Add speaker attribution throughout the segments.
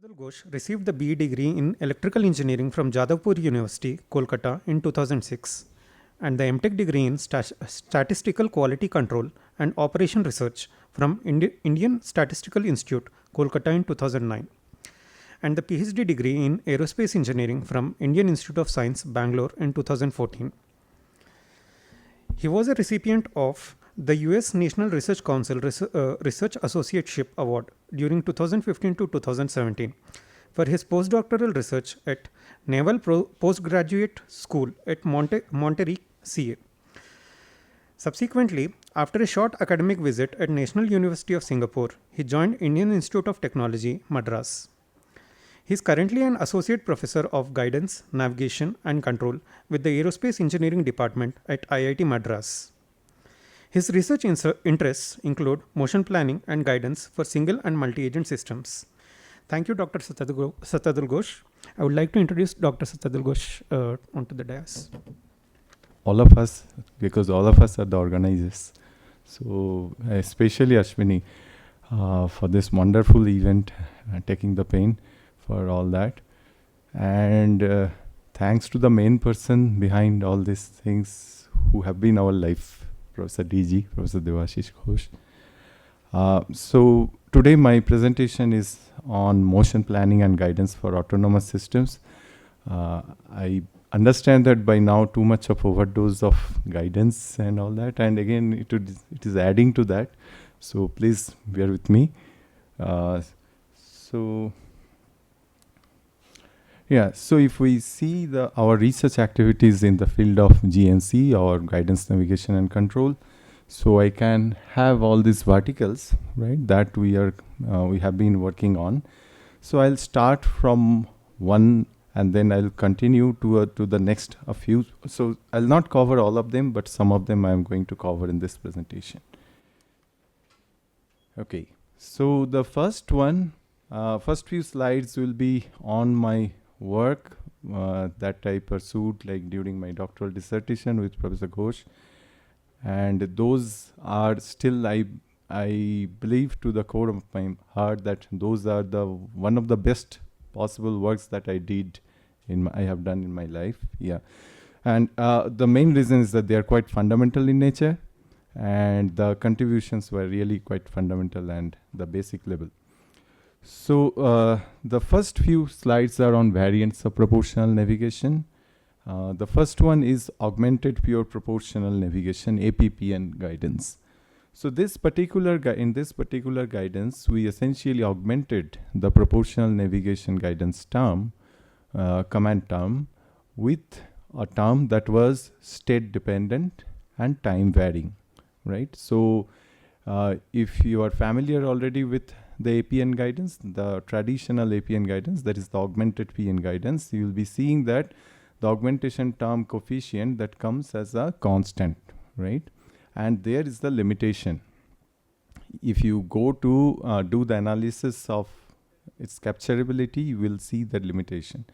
Speaker 1: Satadal Ghosh received the BE degree in Electrical Engineering from Jadavpur University, Kolkata in 2006 and the M.Tech degree in Statistical Quality Control and Operation Research from Indian Statistical Institute, Kolkata in 2009 and the Ph.D. degree in Aerospace Engineering from Indian Institute of Science, Bangalore in 2014. He was a recipient of the US National Research Council Research Associateship Award during 2015 to 2017 for his postdoctoral research at Naval Postgraduate School at Monterey CA. Subsequently, after a short academic visit at National University of Singapore, he joined Indian Institute of Technology, Madras. He is currently an associate professor of guidance, navigation, and control with the Aerospace Engineering Department at IIT Madras. His research interests include motion planning and guidance for single and multi-agent systems. Thank you, Dr. Satadal Ghosh. I would like to introduce Dr. Satadal Ghosh onto the dais.
Speaker 2: All of us, because all of us are the organizers. So, especially Ashwini, for this wonderful event, taking the pain for all that. And thanks to the main person behind all these things who have been our life, Professor DG, Professor Devashish Ghosh. So today my presentation is on motion planning and guidance for autonomous systems. I understand that by now too much of overdose of guidance and all that, and again it is adding to that. So please bear with me. So if we see our research activities in the field of GNC or guidance, navigation and control, so I can have all these verticals, right, that we have been working on. So I'll start from one and then I'll continue to the next a few. So I'll not cover all of them, but some of them I'm going to cover in this presentation. Okay, so the first few slides will be on my work that I pursued like during my doctoral dissertation with Professor Ghosh, and those are still I believe to the core of my heart that those are one of the best possible works that I have done in my life. And the main reason is that they are quite fundamental in nature, and the contributions were really quite fundamental and the basic level. So the first few slides are on variants of proportional navigation. The first one is augmented pure proportional navigation, APPN guidance. So in this particular guidance, we essentially augmented the proportional navigation guidance term, command term, with a term that was state dependent and time varying, right? So if you are familiar already with the APN guidance, the traditional APN guidance, that is the augmented PN guidance, you will be seeing that the augmentation term coefficient that comes as a constant, right? And there is the limitation. If you go to do the analysis of its capturability, you will see the limitation.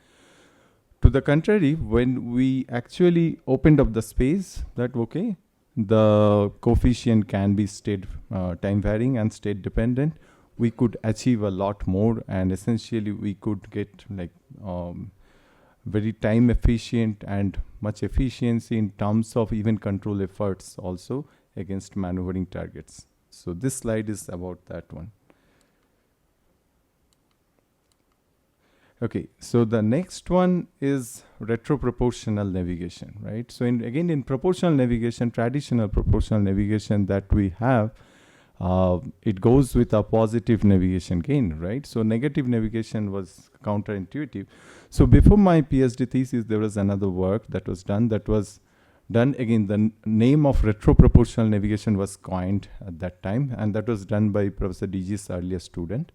Speaker 2: To the contrary, when we actually opened up the space, that okay, the coefficient can be state time varying and state dependent, we could achieve a lot more, and essentially we could get like very time efficient and much efficiency in terms of even control efforts also against maneuvering targets. So this slide is about that one. Okay, so the next one is retroproportional navigation, right? So again in proportional navigation, traditional proportional navigation that we have, it goes with a positive navigation gain, right? So negative navigation was counterintuitive. So before my PhD thesis, there was another work that was done. Again, the name of retroproportional navigation was coined at that time, and that was done by Professor DG's earlier student.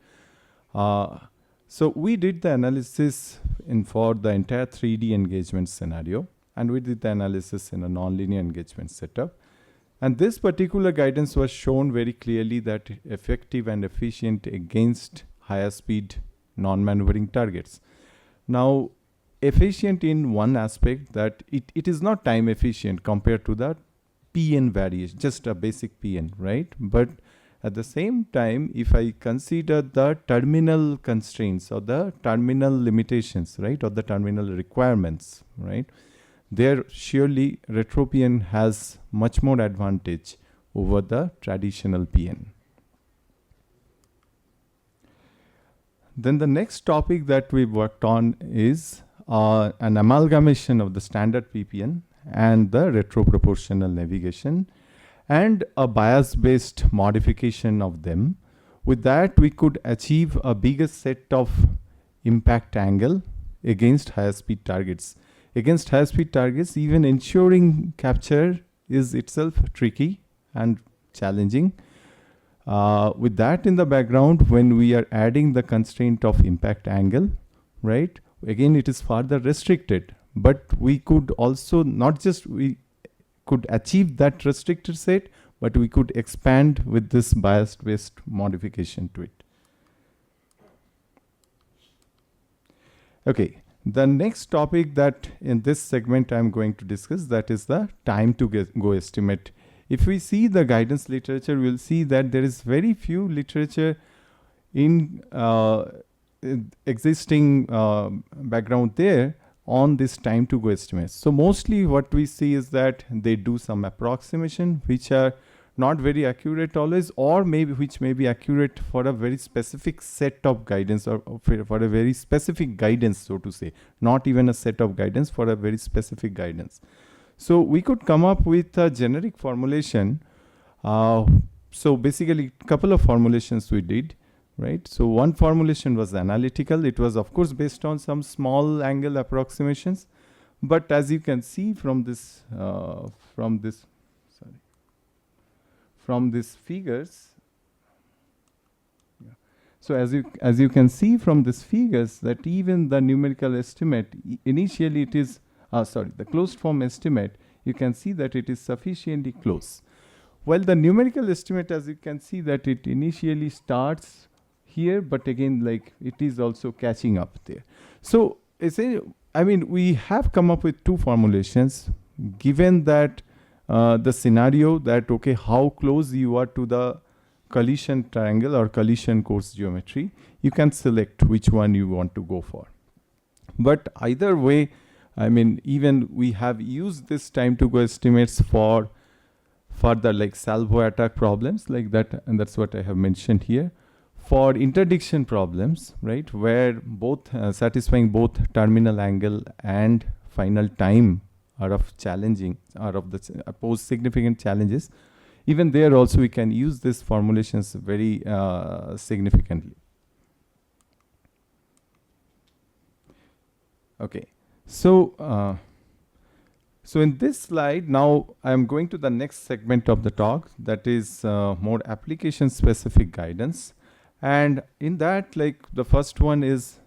Speaker 2: So we did the analysis for the entire 3D engagement scenario, and we did the analysis in a nonlinear engagement setup. And this particular guidance was shown very clearly that effective and efficient against higher speed non-maneuvering targets. Now, efficient in one aspect that it is not time efficient compared to the PN variation, just a basic PN, right? But At the same time, if I consider the terminal constraints or the terminal limitations, right, or the terminal requirements, right, there surely recipient has much more advantage over the traditional PN. Then the next topic that we worked on is an amalgamation of the standard PPN and the retroproportional navigation and a bias-based modification of them. With that, we could achieve a bigger set of impact angle against higher speed targets. Against higher speed targets, even ensuring capture is itself tricky and challenging. With that in the background, when we are adding the constraint of impact angle, right, again it is further restricted, but we could also not just we could achieve that restricted set, but we could expand with this bias-based modification to it. Okay, the next topic that in this segment I'm going to discuss, that is the time to go estimate. If we see the guidance literature, we'll see that there is very few literature in existing background there on this time to go estimates. So mostly what we see is that they do some approximation which are not very accurate always, or maybe which may be accurate for a very specific set of guidance, or for a very specific guidance, so to say, not even a set of guidance, for a very specific guidance. So we could come up with a generic formulation. So basically a couple of formulations we did. Right. So one formulation was analytical. It was of course based on some small angle approximations, but as you can see from this figures. Yeah. So as you can see from these figures, that even the numerical estimate initially it is the closed form estimate, you can see that it is sufficiently close. While the numerical estimate, as you can see, that it initially starts here, but again, like it is also catching up there. So we have come up with two formulations, given that the scenario that, okay, how close you are to the collision triangle or collision course geometry, you can select which one you want to go for. But either way, even we have used this time to go estimates for further like salvo attack problems like that, and that's what I have mentioned here. For interdiction problems, right, where both satisfying both terminal angle and final time are of challenging, are of the pose significant challenges, even there also we can use these formulations very significantly. Okay, so so in this slide, now I am going to the next segment of the talk, that is more application specific guidance. And in that, like the first one is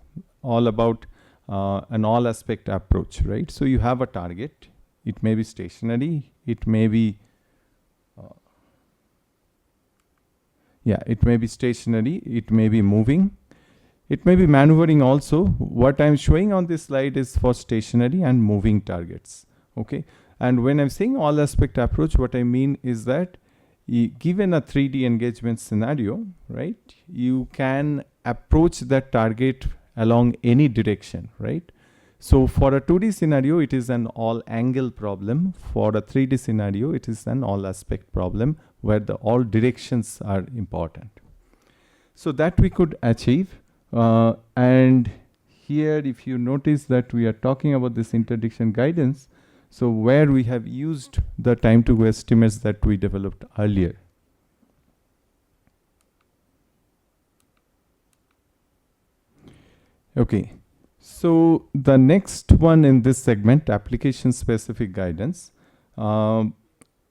Speaker 2: all about an all aspect approach, right? So you have a target, it may be stationary, it may be stationary, it may be moving, it may be maneuvering also. What I'm showing on this slide is for stationary and moving targets, okay? And when I'm saying all aspect approach, what I mean is that given a 3D engagement scenario, right, you can approach that target along any direction, right? So for a 2D scenario, it is an all angle problem. For a 3D scenario, it is an all aspect problem where the all directions are important. So that we could achieve. And here, if you notice that we are talking about this interdiction guidance, so where we have used the time to go estimates that we developed earlier. Okay, so the next one in this segment, application specific guidance. The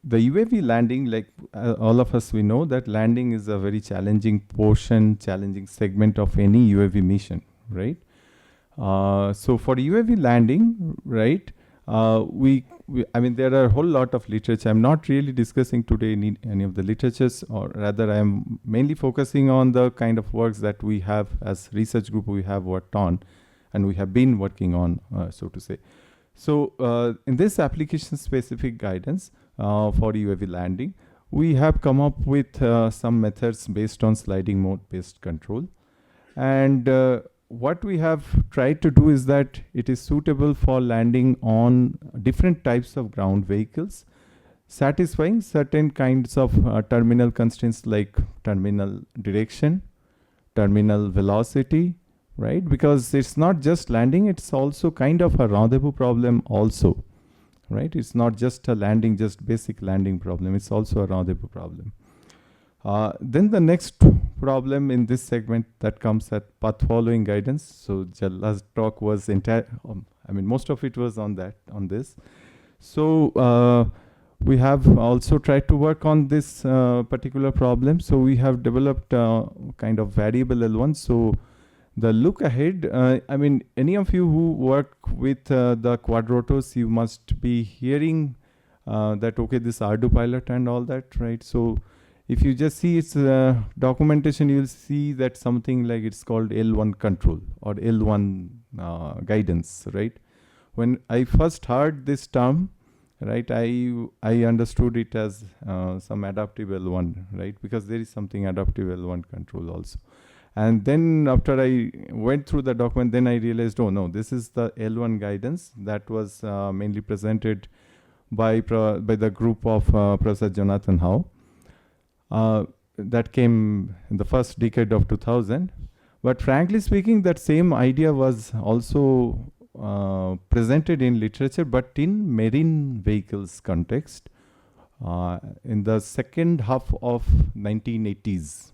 Speaker 2: UAV landing, like all of us, we know that landing is a very challenging portion, challenging segment of any UAV mission, right? So for UAV landing, right, there are a whole lot of literature. I'm not really discussing today any of the literatures, or rather I am mainly focusing on the kind of works that we have as research group we have worked on and we have been working on, so to say. So in this application specific guidance for UAV landing, we have come up with some methods based on sliding mode based control. And what we have tried to do is that it is suitable for landing on different types of ground vehicles, satisfying certain kinds of terminal constraints like terminal direction, terminal velocity, right? Because it's not just landing, it's also kind of a rendezvous problem also, right? It's not just a landing, just basic landing problem. It's also a rendezvous problem. Then the next problem in this segment that comes at path following guidance. So last talk was most of it was on this. So we have also tried to work on this particular problem. So we have developed kind of variable L1. So the look ahead, any of you who work with the quadrotors, you must be hearing that, okay, this Ardu pilot and all that, right? So if you just see its documentation, you'll see that something like it's called L1 control or L1 guidance, right? When I first heard this term, right, I understood it as some adaptive L1, right? Because there is something adaptive L1 control also. And then after I went through the document, then I realized, oh no, this is the L1 guidance that was mainly presented by the group of Professor Jonathan Howe. That came in the first decade of 2000. But frankly speaking, that same idea was also presented in literature, but in marine vehicles context in the second half of 1980s.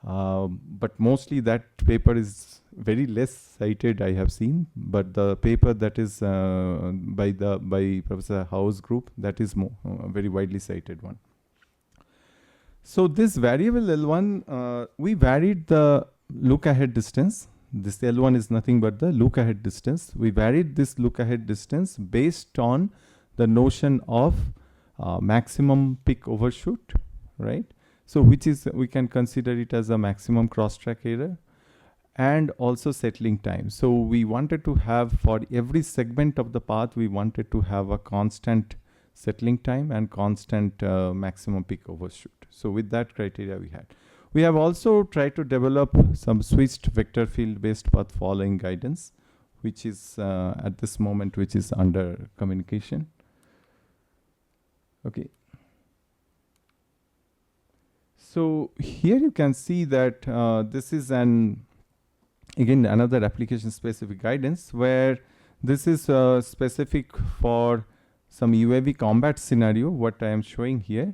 Speaker 2: But mostly that paper is very less cited, I have seen. But the paper that is by Professor Howe's group, that is very widely cited one. So this variable L1, we varied the look ahead distance. This L1 is nothing but the look ahead distance. We varied this look ahead distance based on the notion of maximum peak overshoot, right? So which is, we can consider it as a maximum cross-track error, and also settling time. So we wanted to have, for every segment of the path, we wanted to have a constant settling time and constant maximum peak overshoot. So with that criteria we had. We have also tried to develop some switched vector field based path following guidance, which is at this moment, which is under communication. Okay. So here you can see that this is again another application specific guidance, where this is specific for some UAV combat scenario. What I am showing here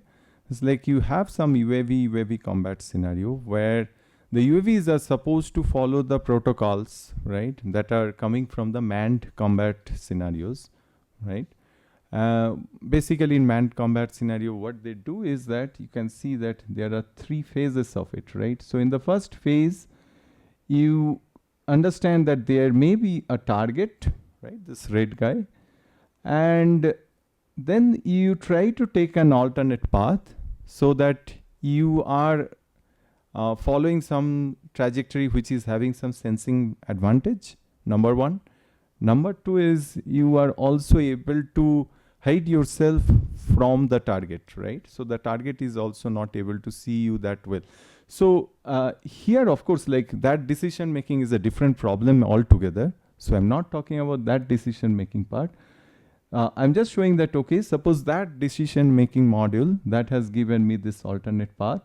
Speaker 2: is like you have some UAV combat scenario where the UAVs are supposed to follow the protocols, right, that are coming from the manned combat scenarios, right? Basically in manned combat scenario, what they do is that you can see that there are 3 phases of it, right? So in the first phase, you understand that there may be a target, right, this red guy, and then you try to take an alternate path so that you are following some trajectory which is having some sensing advantage, number one. Number two is you are also able to hide yourself from the target, right? So the target is also not able to see you that well. So here, of course, like that decision making is a different problem altogether. So I'm not talking about that decision making part. I'm just showing that, okay, suppose that decision making module that has given me this alternate path,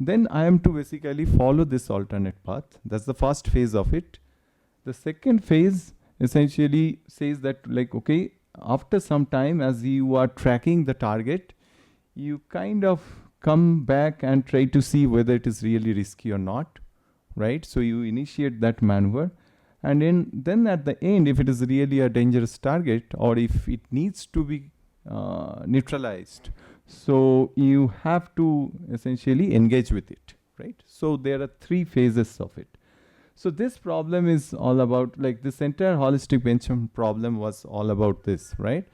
Speaker 2: then I am to basically follow this alternate path. That's the first phase of it. The second phase essentially says that, like, okay, after some time, as you are tracking the target, you kind of come back and try to see whether it is really risky or not, right? So you initiate that maneuver. And then at the end, if it is really a dangerous target or if it needs to be neutralized, so you have to essentially engage with it, right? So there are 3 phases of it. So this problem is all about, like, this entire holistic benchmark problem was all about this, right?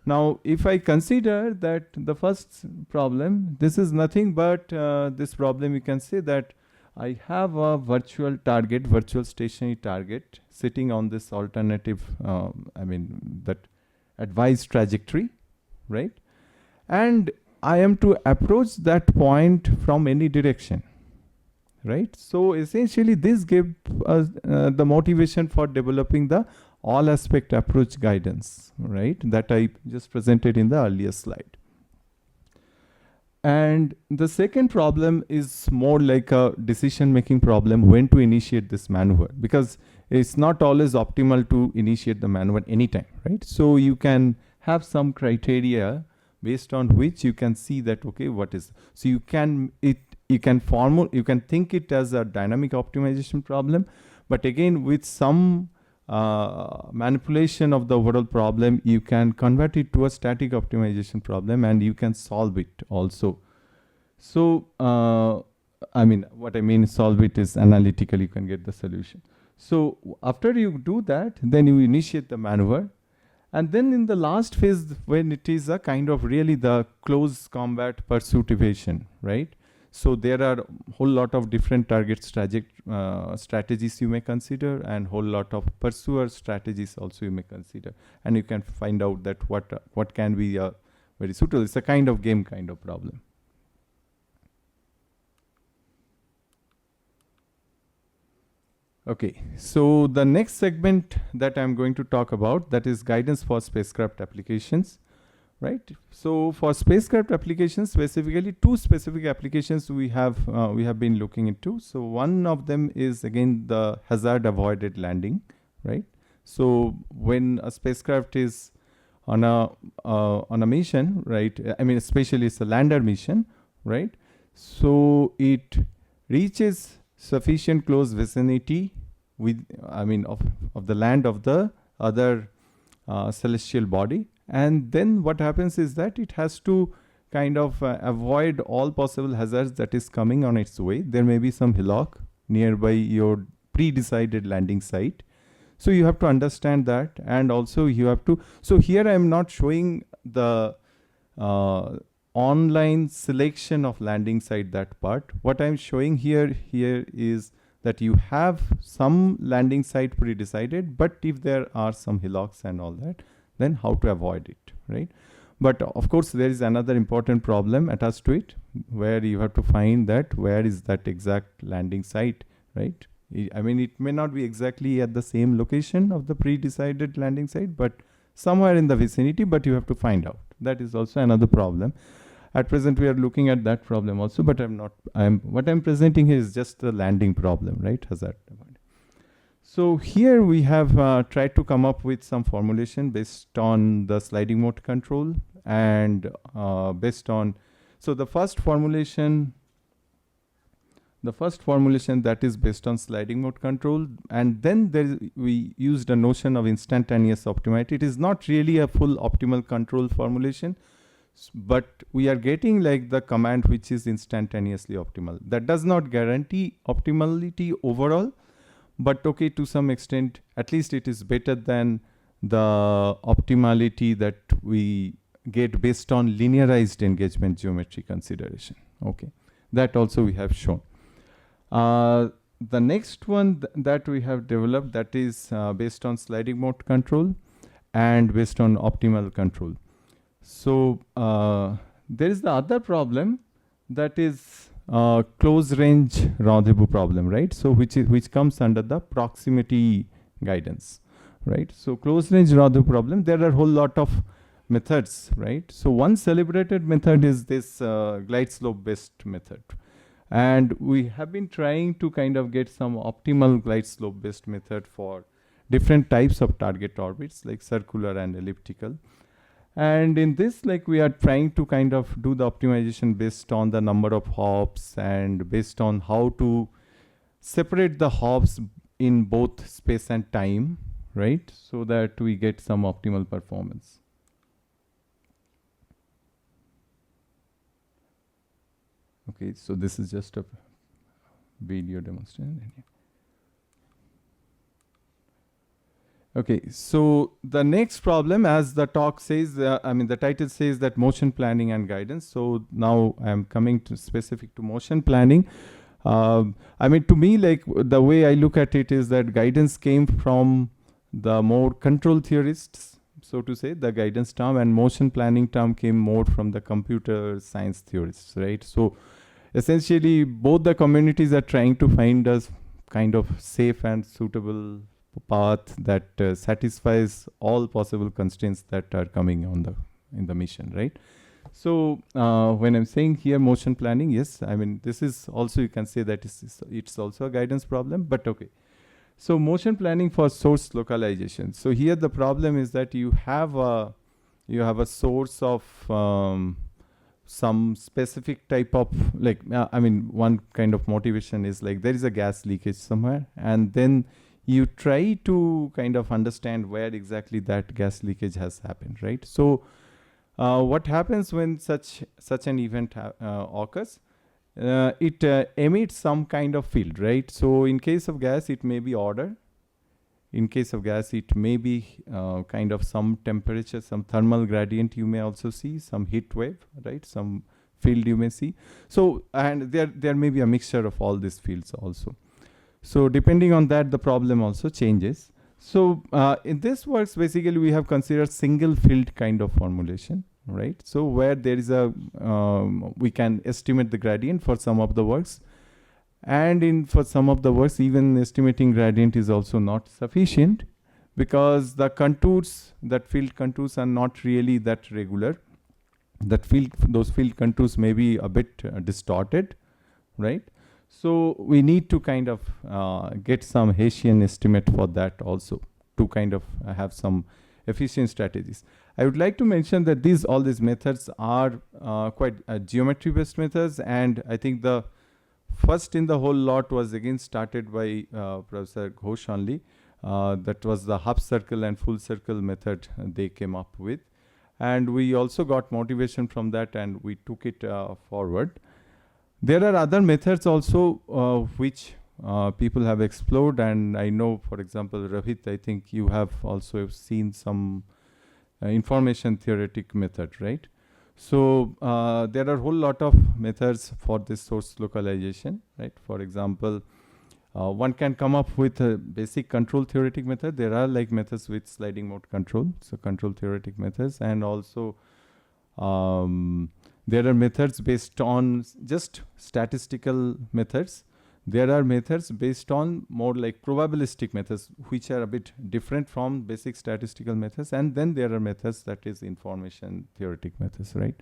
Speaker 2: Now, if I consider that the first problem, this is nothing but this problem, you can say that I have a virtual target, virtual stationary target sitting on this alternative, that advised trajectory, right? And I am to approach that point from any direction, right? So essentially this gives us the motivation for developing the all aspect approach guidance, right? That I just presented in the earlier slide. And the second problem is more like a decision-making problem, when to initiate this maneuver, because it's not always optimal to initiate the maneuver anytime, right? So you can have some criteria based on which you can see that, okay, what is, so you can think it as a dynamic optimization problem, but again with some manipulation of the overall problem, you can convert it to a static optimization problem and you can solve it also. So I mean, what I mean solve it is analytically you can get the solution. So after you do that, then you initiate the maneuver. And then in the last phase, when it is a kind of really the close combat pursuit evasion, right? So there are a whole lot of different target strategies you may consider, and whole lot of pursuer strategies also you may consider. And you can find out that what can be very suitable. It's a kind of game kind of problem. Okay, so the next segment that I'm going to talk about, that is guidance for spacecraft applications, right? So for spacecraft applications, specifically two specific applications we have been looking into. So one of them is again the hazard avoided landing, right? So when a spacecraft is on a mission, right? I mean, especially it's a lander mission, right? So it reaches sufficient close vicinity with, I mean, of the land of the other celestial body, and then what happens is that it has to kind of avoid all possible hazards that is coming on its way. There may be some hillock nearby your pre-decided landing site, so you have to understand that, and also you have to, so here I am not showing the online selection of landing site, that part. What I'm showing here is that you have some landing site pre-decided, but if there are some hillocks and all that, then how to avoid it, right? But of course there is another important problem attached to it, where you have to find that where is that exact landing site, right? I mean, it may not be exactly at the same location of the pre-decided landing site, but somewhere in the vicinity, but you have to find out. That is also another problem. At present, we are looking at that problem also, but what I'm presenting here is just the landing problem, right? Hazard. So here we have tried to come up with some formulation based on the sliding mode control, and based on, so the first formulation that is based on sliding mode control, and then we used a notion of instantaneous optimality. It is not really a full optimal control formulation, but we are getting like the command which is instantaneously optimal. That does not guarantee optimality overall, but okay, to some extent, at least it is better than the optimality that we get based on linearized engagement geometry consideration. Okay, that also we have shown. The next one that we have developed, that is based on sliding mode control and based on optimal control. So there is the other problem, that is close range rendezvous problem, right? So which comes under the proximity guidance, right? So close range rendezvous problem, there are a whole lot of methods, right? So one celebrated method is this glide slope based method, and we have been trying to kind of get some optimal glide slope based method for different types of target orbits, like circular and elliptical. And in this, like, we are trying to kind of do the optimization based on the number of hops and based on how to separate the hops in both space and time, right? So that we get some optimal performance. Okay, so this is just a video demonstration. Okay, so the next problem, as the talk says, the title says that motion planning and guidance. So now I'm coming to specific to motion planning. To me, like, the way I look at it is that guidance came from the more control theorists so to say, the guidance term, and motion planning term came more from the computer science theorists, right? So essentially, both the communities are trying to find a kind of safe and suitable path that satisfies all possible constraints that are coming on in the mission, right? So when I'm saying here motion planning, yes, I mean this is also, you can say that it's also a guidance problem, but okay. So motion planning for source localization. So here the problem is that you have a source of some specific type of, like, I mean, one kind of motivation is like there is a gas leakage somewhere, and then you try to kind of understand where exactly that gas leakage has happened, right? So what happens when such an event occurs? It emits some kind of field, right? So in case of gas, it may be order. In case of gas, it may be kind of some temperature, some thermal gradient you may also see, some heat wave, right? Some field you may see. So, and there may be a mixture of all these fields also. So depending on that, the problem also changes. So in this works, basically we have considered single field kind of formulation, right? So where there is a, we can estimate the gradient for some of the works. And for some of the works, even estimating gradient is also not sufficient, because the contours, that field contours are not really that regular. Those field contours may be a bit distorted, right? So we need to kind of get some Hessian estimate for that also, to kind of have some efficient strategies. I would like to mention that all these methods are quite geometry-based methods, and I think the first in the whole lot was again started by Professor Ghosh only. That was the half circle and full circle method they came up with. And we also got motivation from that, and we took it forward. There are other methods also which people have explored, and I know, for example, Rohit, I think you have also seen some information theoretic method, right? So there are a whole lot of methods for this source localization, right? For example, one can come up with a basic control theoretic method. There are like methods with sliding mode control, so control theoretic methods, and also there are methods based on just statistical methods. There are methods based on more like probabilistic methods, which are a bit different from basic statistical methods. And then there are methods that is information theoretic methods, right?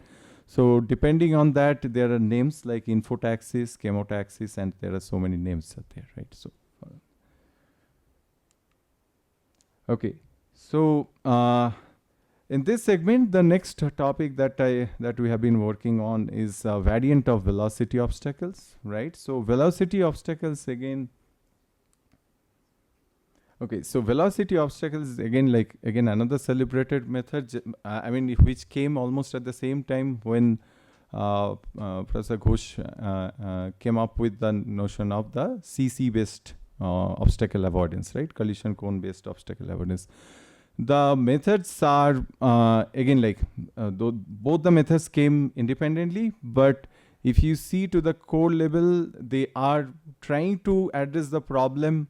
Speaker 2: So depending on that, there are names like infotaxis, chemotaxis, and there are so many names out there, right? So, okay. So in this segment, the next topic that we have been working on is a variant of velocity obstacles, right? So velocity obstacles again. Okay, so velocity obstacles is again another celebrated method. I mean, which came almost at the same time when Professor Ghosh came up with the notion of the CC-based obstacle avoidance, right? Collision cone-based obstacle avoidance. The methods are both the methods came independently, but if you see to the core level, they are trying to address the problem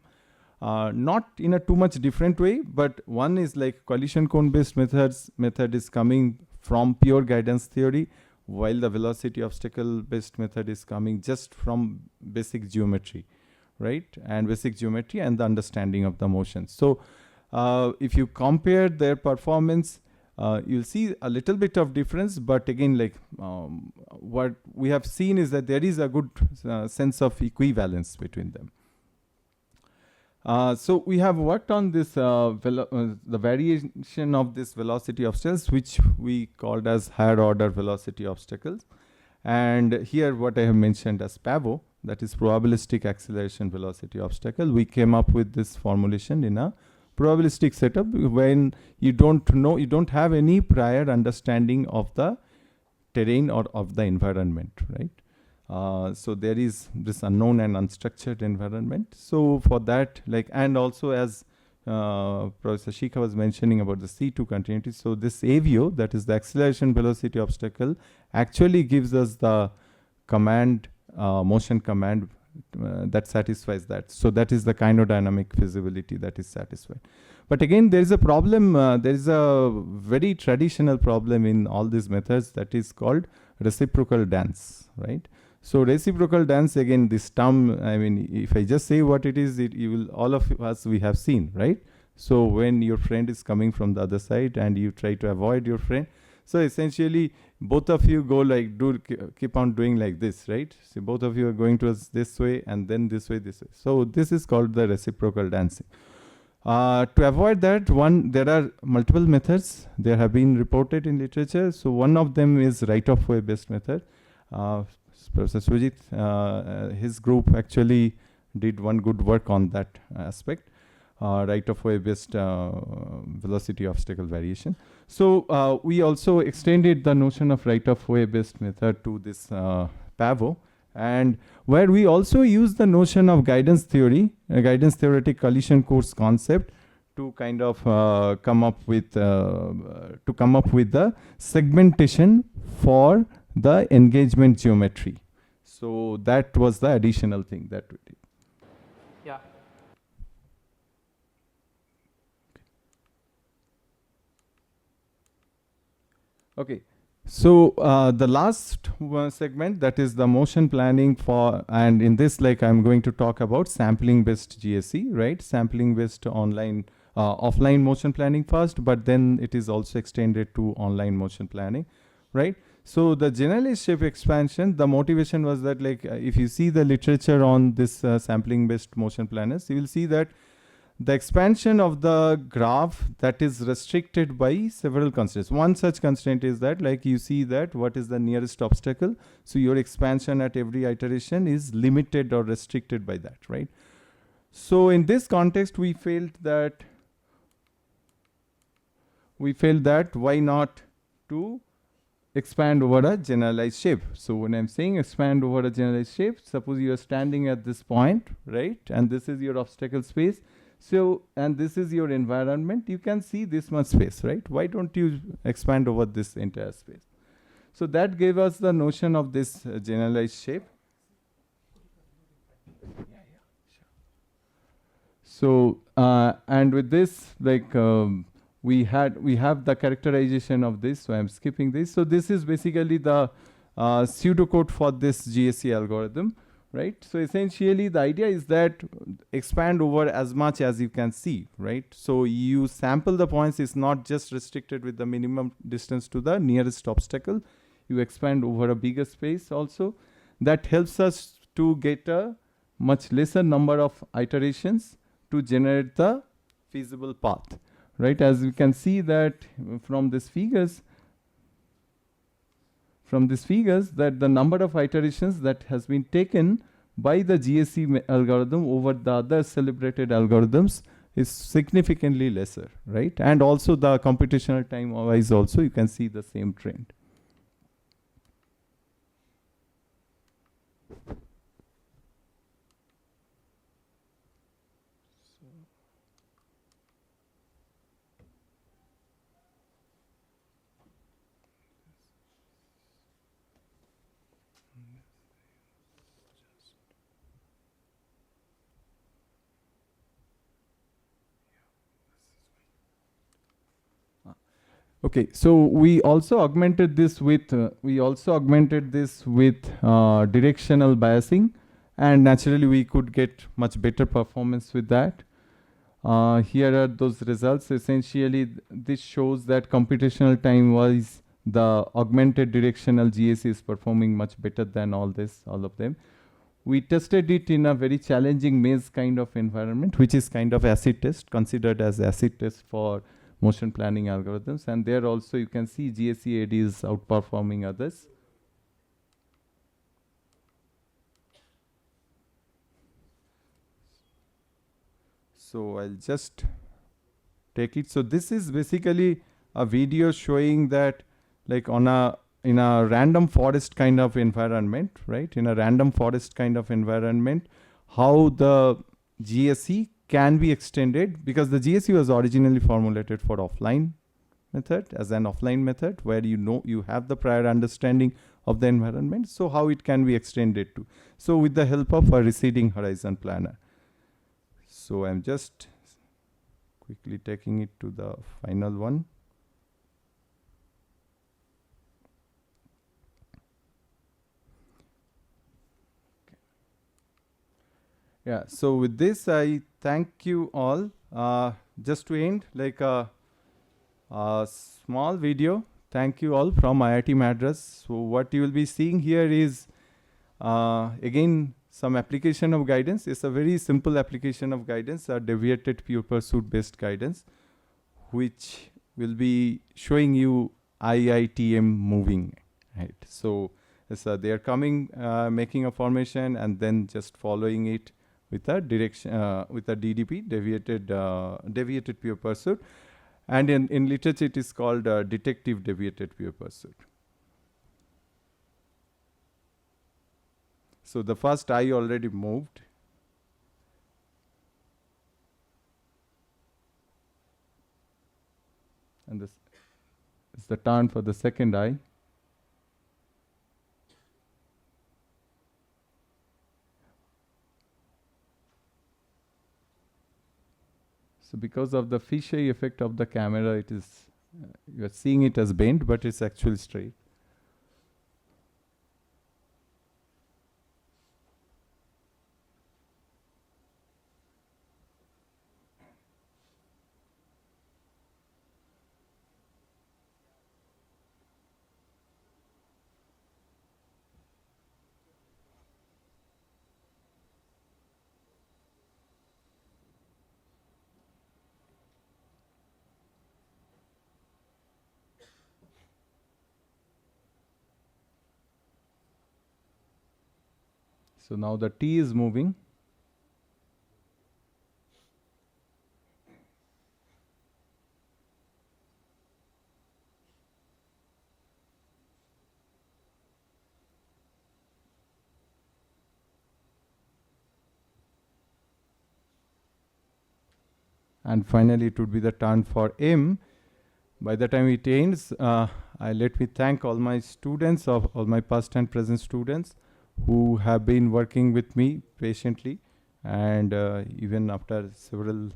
Speaker 2: not in a too much different way, but one is like collision cone based method is coming from pure guidance theory, while the velocity obstacle based method is coming just from basic geometry, right? And basic geometry and the understanding of the motion. So if you compare their performance, you'll see a little bit of difference, but again, like what we have seen is that there is a good sense of equivalence between them. So we have worked on this the variation of this velocity obstacles, which we called as higher order velocity obstacles. And here what I have mentioned as PAVO, that is probabilistic acceleration velocity obstacle, we came up with this formulation in a probabilistic setup when you don't have any prior understanding of the terrain or of the environment, right? So there is this unknown and unstructured environment. So for that, and also as Professor Shikha was mentioning about the C2 continuity, so this AVO, that is the acceleration velocity obstacle, actually gives us the command, motion command that satisfies that. So that is the kinodynamic feasibility that is satisfied. But again, there is a problem, there is a very traditional problem in all these methods that is called reciprocal dance, right? So reciprocal dance, again, this term, I mean, if I just say what it is, you will, all of us, we have seen, right? So when your friend is coming from the other side and you try to avoid your friend, so essentially both of you go like, keep on doing like this, right? So both of you are going towards this way and then this way, this way. So this is called the reciprocal dancing. To avoid that, there are multiple methods. There have been reported in literature. So one of them is right-of-way based method. Professor Sujit, his group actually did one good work on that aspect. Right-of-way based velocity obstacle variation. So we also extended the notion of right-of-way based method to this PAVO, and where we also use the notion of guidance theory, guidance theoretic collision course concept to kind of come up with the segmentation for the engagement geometry. So that was the additional thing that we did.
Speaker 1: Yeah.
Speaker 2: Okay, so the last segment, that is the motion planning for, and in this, like, I'm going to talk about sampling based GSE, right? Sampling based online, offline motion planning first, but then it is also extended to online motion planning, right? So the generalized shape expansion, the motivation was that, like, if you see the literature on this sampling based motion planners, you will see that the expansion of the graph that is restricted by several constraints. One such constraint is that, like, you see that what is the nearest obstacle. So your expansion at every iteration is limited or restricted by that, right? So in this context, we felt that why not to expand over a generalized shape. So when I'm saying expand over a generalized shape, suppose you are standing at this point, right? And this is your obstacle space. So, and this is your environment, you can see this much space, right? Why don't you expand over this entire space? So that gave us the notion of this generalized shape. So, and with this, like, we have the characterization of this, so I'm skipping this. So this is basically the pseudocode for this GSE algorithm. Right? So essentially the idea is that expand over as much as you can see, right? So you sample the points, is not just restricted with the minimum distance to the nearest obstacle. You expand over a bigger space also. That helps us to get a much lesser number of iterations to generate the feasible path, right? As we can see that from these figures, that the number of iterations that has been taken by the GSE algorithm over the other celebrated algorithms is significantly lesser, right? And also the computational time wise also, you can see the same trend. Okay, so we also augmented this with directional biasing, and naturally we could get much better performance with that. Here are those results. Essentially, this shows that computational time wise, the augmented directional GSE is performing much better than all of them. We tested it in a very challenging maze kind of environment, which is kind of acid test, considered as acid test for motion planning algorithms, and there also you can see GSE AD is outperforming others. So I'll just take it. So this is basically a video showing that, like, in a random forest kind of environment, right? In a random forest kind of environment, how the GSE can be extended, because the GSE was originally formulated for offline method, as an offline method where you have the prior understanding of the environment. So how it can be extended to? So with the help of a receding horizon planner. So I'm just quickly taking it to the final one. Yeah, so with this, I thank you all. Just to end, like a small video. Thank you all from IIT Madras. So what you will be seeing here is, again, some application of guidance. It's a very simple application of guidance, a deviated pure pursuit based guidance, which will be showing you IITM moving, right? So they are coming, making a formation and then just following it with a direction, with a DDP, deviated pure pursuit. And in literature, it is called detective deviated pure pursuit. So the first I already moved. And this is the turn for the second eye. So because of the fisheye effect of the camera, it is, you are seeing it as bent, but it's actually straight. So now the T is moving. And finally, it would be the turn for M. By the time it ends, let me thank all my students, all my past and present students who have been working with me patiently, and even after several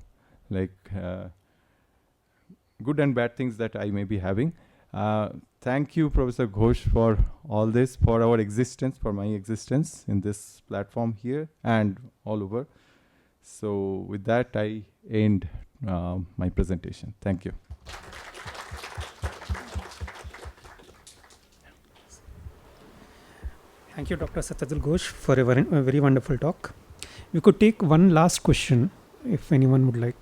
Speaker 2: good and bad things that I may be having. Thank you, Professor Ghosh, for all this, for our existence, for my existence in this platform here and all over. So with that, I end my presentation. Thank you.
Speaker 1: Thank you, Dr. Satadal Ghosh, for a very wonderful talk. We could take one last question if anyone would like.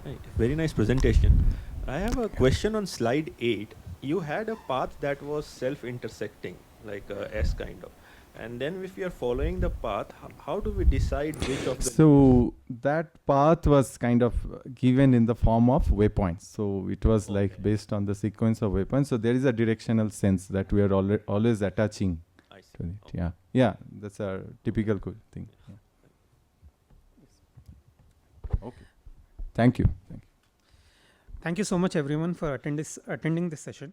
Speaker 3: Right. Very nice presentation. I have a question on slide 8. You had a path that was self-intersecting, like a S kind of. And then if we are following the path, how do we decide which of the...
Speaker 2: So that path was kind of given in the form of waypoints. So it was like based on the sequence of waypoints. So there is a directional sense that we are always attaching to it.
Speaker 3: Okay.
Speaker 2: Yeah, yeah, that's a typical thing. Yeah. Okay. Thank you. Thank you.
Speaker 1: Thank you so much, everyone, for attending this session.